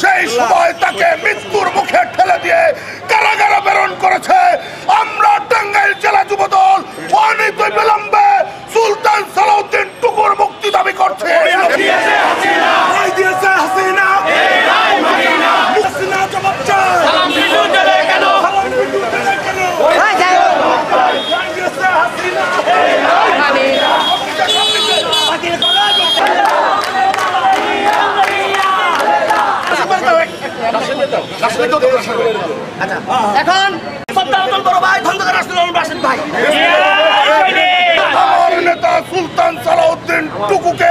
সেই সময় তাকে মৃত্যুর মুখে ঠেলে দিয়ে কারাগারে প্রেরণ করেছে। আমরা টাঙ্গাইল জেলা যুবদল অনিত বিলম্বে সুলতান সালাউদ্দিন টুকুর মুক্তি দাবি করছে। এখন বড় ভাই খন্দকার রাসেল ভাই আমার নেতা সুলতান সালাউদ্দিন টুকুকে